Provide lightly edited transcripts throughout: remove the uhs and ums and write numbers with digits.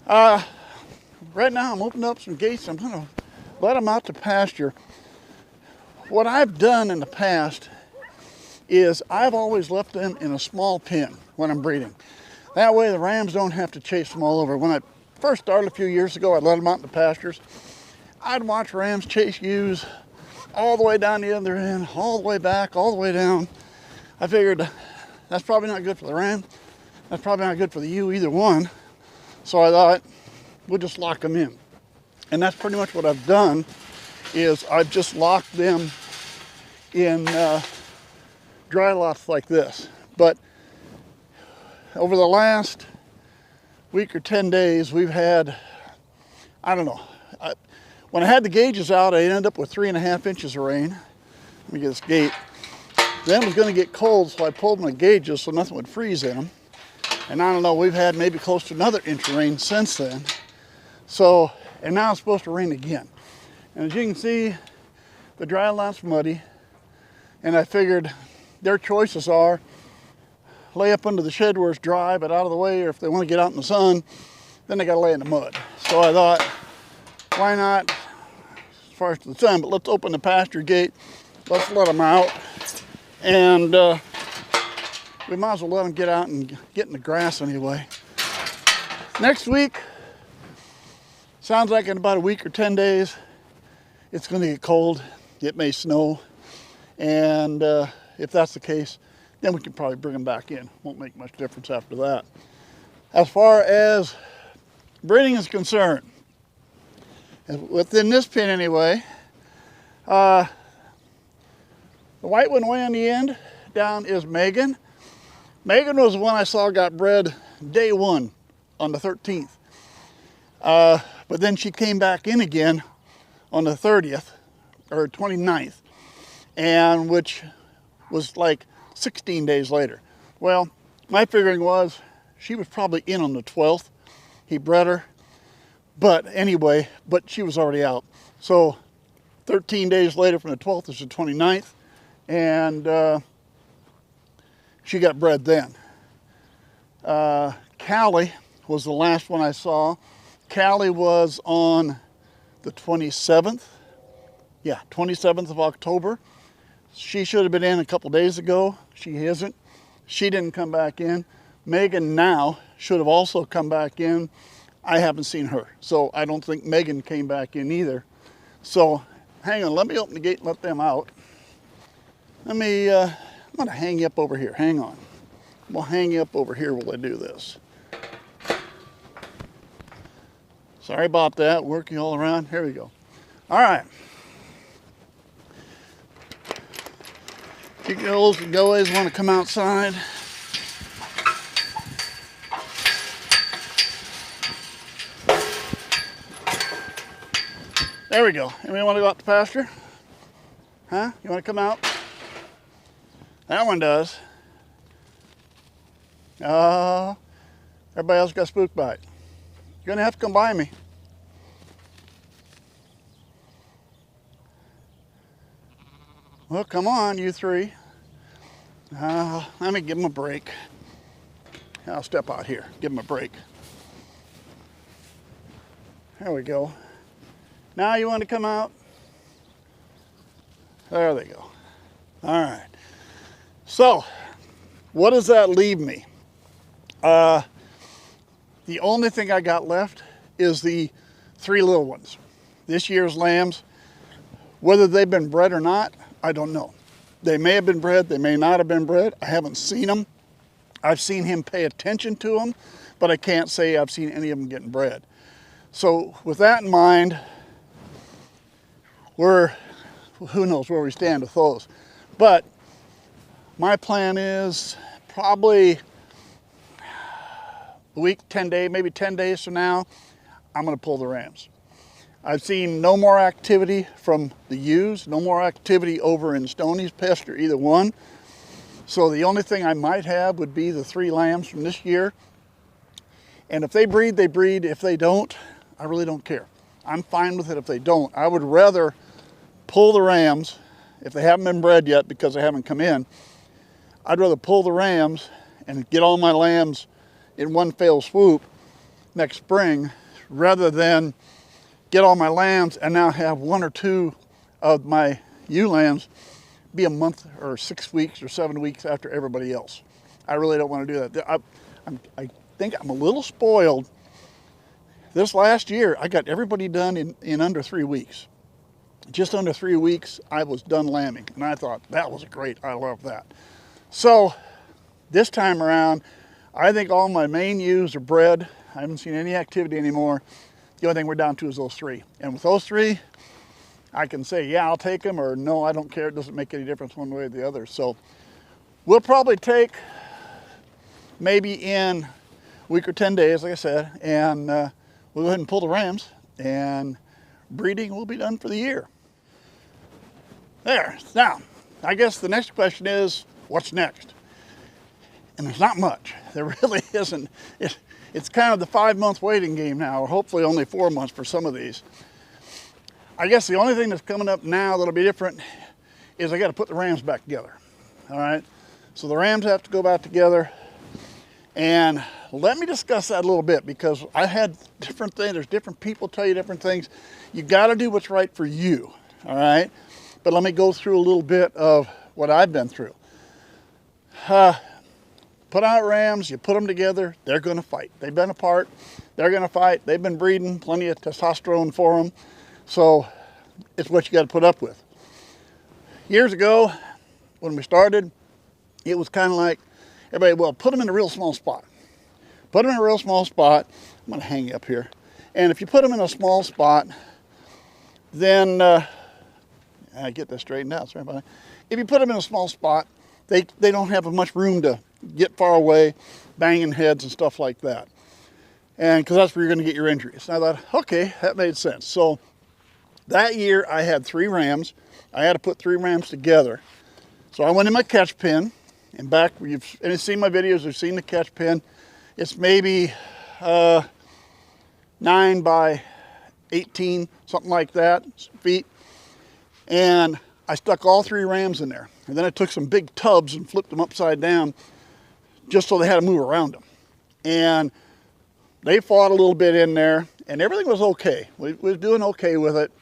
Right now I'm opening up some gates. I'm gonna let them out to pasture. What I've done in the past is I've always left them in a small pen when I'm breeding. That way the rams don't have to chase them all over. When I first started a few years ago, I'd let them out in the pastures. I'd watch rams chase ewes all the way down the other end, all the way back, all the way down. I figured that's probably not good for the ram. That's probably not good for the ewe, either one. So I thought, we'll just lock them in. And that's pretty much what I've done, is I've just locked them in dry lots like this. But over the last week or 10 days, we've had, I don't know, when I had the gauges out, I ended up with 3.5 inches of rain. Let me get this gate. Then it was going to get cold, so I pulled my gauges so nothing would freeze in them. And I don't know, we've had maybe close to another inch of rain since then. So, and now it's supposed to rain again. And as you can see, the dry lot's muddy. And I figured their choices are lay up under the shed where it's dry but out of the way, or if they want to get out in the sun, then they got to lay in the mud. So I thought, why not, as far as to the sun, but let's open the pasture gate, let's let them out, and we might as well let them get out and get in the grass anyway. Next week, sounds like in about a week or 10 days, it's going to get cold, it may snow, and if that's the case, then we can probably bring them back in. Won't make much difference after that. As far as breeding is concerned, within this pen anyway, the white one way on the end down is Megan. Megan was the one I saw got bred day one on the 13th. But then she came back in again on the 30th or 29th, and which was like 16 days later. Well, my figuring was she was probably in on the 12th. He bred her. But anyway, but she was already out. So 13 days later from the 12th is the 29th, and she got bred then. Callie was the last one I saw. Callie was on the 27th. Yeah, 27th of October. She should have been in a couple days ago. She isn't. She didn't come back in. Megan now should have also come back in. I haven't seen her, so I don't think Megan came back in either. So hang on, let me open the gate and let them out. I'm gonna hang you up over here, hang on. We'll hang you up over here while I do this. Sorry about that, working all around, here we go. All right. You girls and guys wanna come outside. There we go. Anybody want to go out to pasture? Huh? You want to come out? That one does. Everybody else got spook bite. You're going to have to come by me. Well, come on, you three. Let me give them a break. I'll step out here. Give them a break. There we go. Now you want to come out? There they go. All right. So, what does that leave me? The only thing I got left is the 3 little ones. This year's lambs. Whether they've been bred or not, I don't know. They may have been bred, they may not have been bred. I haven't seen them. I've seen him pay attention to them, but I can't say I've seen any of them getting bred. So with that in mind, who knows where we stand with those. But my plan is probably a week, 10 days, maybe 10 days from now, I'm gonna pull the rams. I've seen no more activity from the ewes, no more activity over in Stoney's pasture, either one. So the only thing I might have would be the 3 lambs from this year. And if they breed, they breed. If they don't, I really don't care. I'm fine with it if they don't. I would rather pull the rams, if they haven't been bred yet because they haven't come in, I'd rather pull the rams and get all my lambs in one fell swoop next spring, rather than get all my lambs and now have 1 or 2 of my ewe lambs be a month or 6 weeks or 7 weeks after everybody else. I really don't want to do that. I think I'm a little spoiled. This last year, I got everybody done in under 3 weeks. Just under 3 weeks, I was done lambing. And I thought, that was great. I love that. So this time around, I think all my main ewes are bred. I haven't seen any activity anymore. The only thing we're down to is those 3. And with those 3, I can say, yeah, I'll take them, or no, I don't care. It doesn't make any difference one way or the other. So we'll probably take maybe in a week or 10 days, like I said, and we'll go ahead and pull the rams, and breeding will be done for the year. There. Now, I guess the next question is, what's next? And there's not much. There really isn't. It's kind of the 5-month waiting game now, or hopefully only 4 months for some of these. I guess the only thing that's coming up now that'll be different is I got to put the rams back together. All right. So the rams have to go back together, and let me discuss that a little bit, because I had different things. There's different people tell you different things. You got to do what's right for you. All right. But let me go through a little bit of what I've been through. Put out rams, you put them together, they're going to fight. They've been apart, they're going to fight. They've been breeding, plenty of testosterone for them. So it's what you got to put up with. Years ago, when we started, it was kind of like, everybody, well, put them in a real small spot. Put them in a real small spot. I'm going to hang you up here. And if you put them in a small spot, then, I get this straightened out, sorry about that. If you put them in a small spot, they don't have much room to get far away, banging heads and stuff like that. And because that's where you're going to get your injuries. And I thought, okay, that made sense. So that year I had 3 rams. I had to put 3 rams together. So I went in my catch pen, and back, you've seen my videos, you've seen the catch pen. It's maybe 9 by 18, something like that, feet. And I stuck all 3 rams in there. And then I took some big tubs and flipped them upside down just so they had to move around them. And they fought a little bit in there, and everything was okay. We was doing okay with it.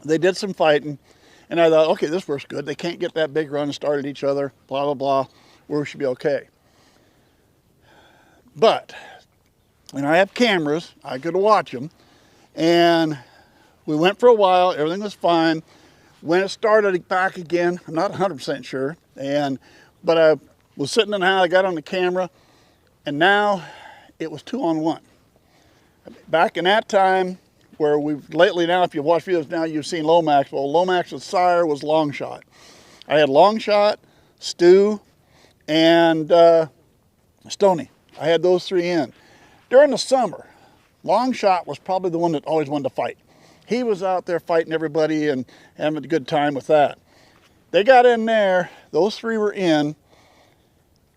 They did some fighting, and I thought, okay, this works good. They can't get that big run and start at each other, blah, blah, blah. We should be okay. But, and I have cameras, I could watch them, and we went for a while, everything was fine. When it started back again, I'm not 100% sure, but I was sitting in the house, I got on the camera, and now it was 2-on-1. Back in that time, where we've lately now, if you've watched videos now, you've seen Lomax. Well, Lomax's sire was Longshot. I had Longshot, Stu, and Stony. I had those 3 in. During the summer, Longshot was probably the one that always wanted to fight. He was out there fighting everybody and having a good time with that. They got in there, those 3 were in,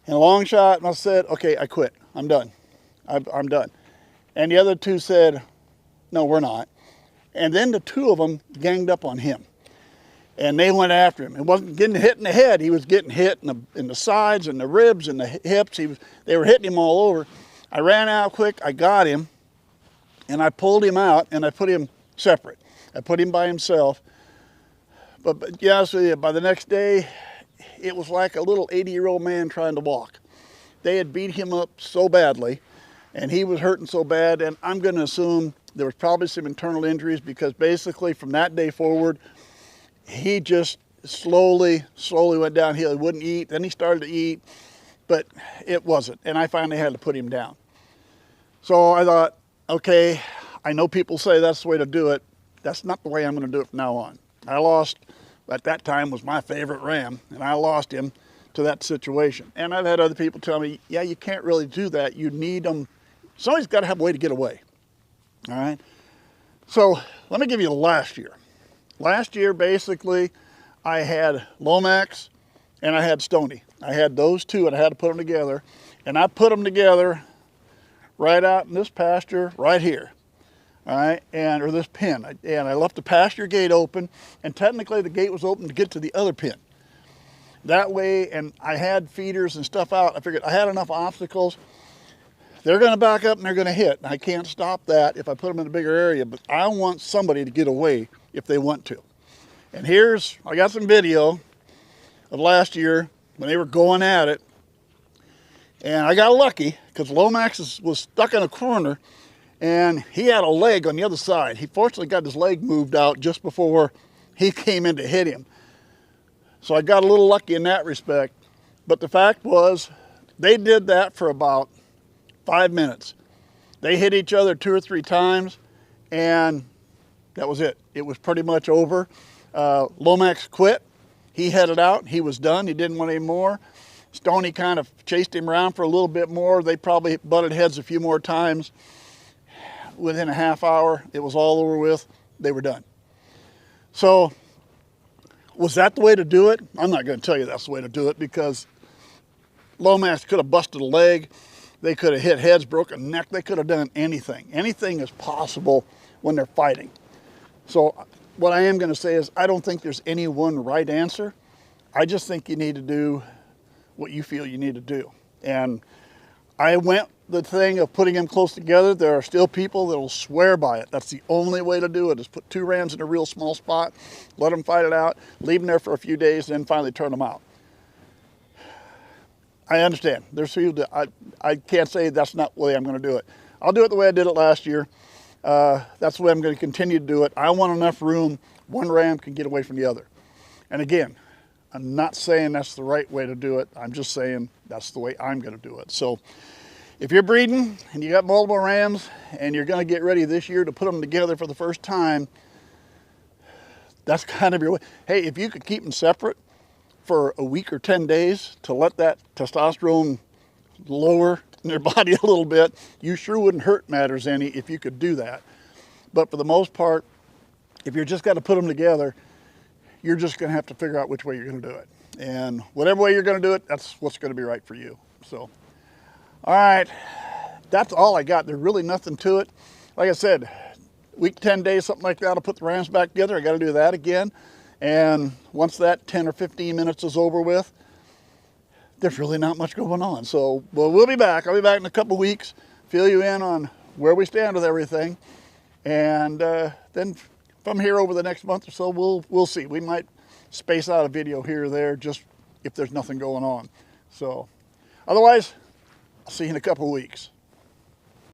and Longshot, and I said, okay, I quit. I'm done. I'm done. And the other 2 said, no, we're not. And then the 2 of them ganged up on him. And they went after him. It wasn't getting hit in the head. He was getting hit in the sides and the ribs and the hips. They were hitting him all over. I ran out quick. I got him. And I pulled him out, and I put him separate. I put him by himself. But yeah, so by the next day, it was like a little 80-year-old man trying to walk. They had beat him up so badly, and he was hurting so bad, and I'm going to assume there was probably some internal injuries, because basically from that day forward, he just slowly went downhill. He wouldn't eat, then he started to eat, but it wasn't, and I finally had to put him down. So I thought, okay, I know people say that's the way to do it. That's not the way I'm going to do it from now on. I lost, at that time, was my favorite ram, and I lost him to that situation. And I've had other people tell me, yeah, you can't really do that. You need them. Somebody's got to have a way to get away. All right. So let me give you last year. Last year, basically, I had Lomax and I had Stony. I had those 2, and I had to put them together. And I put them together right out in this pasture right here. All right, or this pen. And I left the pasture gate open, and technically the gate was open to get to the other pen. That way, and I had feeders and stuff out. I figured I had enough obstacles. they're going to back up and they're going to hit. I can't stop that if I put them in a bigger area, but I want somebody to get away if they want to. And I got some video of last year when they were going at it. And I got lucky because Lomax was stuck in a corner and he had a leg on the other side. He fortunately got his leg moved out just before he came in to hit him. So I got a little lucky in that respect. But the fact was, they did that for about 5 minutes. They hit each other 2 or 3 times, and that was it. It was pretty much over. Lomax quit. He headed out. He was done. He didn't want any more. Stoney kind of chased him around for a little bit more. They probably butted heads a few more times. Within a half hour, it was all over with. They were done. So, was that the way to do it? I'm not going to tell you that's the way to do it, because Lomax could have busted a leg. They could have hit heads, broken a neck. They could have done anything. Anything is possible when they're fighting. So what I am going to say is I don't think there's any one right answer. I just think you need to do what you feel you need to do. And I went the thing of putting them close together. There are still people that will swear by it. That's the only way to do it, is put 2 rams in a real small spot, let them fight it out, leave them there for a few days, then finally turn them out. I understand. There's people that I can't say that's not the way I'm going to do it. I'll do it the way I did it last year. That's the way I'm going to continue to do it. I want enough room one ram can get away from the other. And again, I'm not saying that's the right way to do it. I'm just saying that's the way I'm going to do it. So if you're breeding and you got multiple rams and you're going to get ready this year to put them together for the first time, that's kind of your way. Hey, if you could keep them separate for a week or 10 days to let that testosterone lower in their body a little bit, you sure wouldn't hurt matters any if you could do that. But for the most part, if you're just got to put them together, you're just going to have to figure out which way you're going to do it. And whatever way you're going to do it, that's what's going to be right for you. So, all right, that's all I got. There's really nothing to it. Like I said, week, 10 days, something like that, I'll put the rams back together. I got to do that again. And once that 10 or 15 minutes is over with, there's really not much going on. So, well, we'll be back. I'll be back in a couple weeks, fill you in on where we stand with everything. And then from here over the next month or so, we'll see. We might space out a video here or there just if there's nothing going on. So, otherwise, I'll see you in a couple weeks.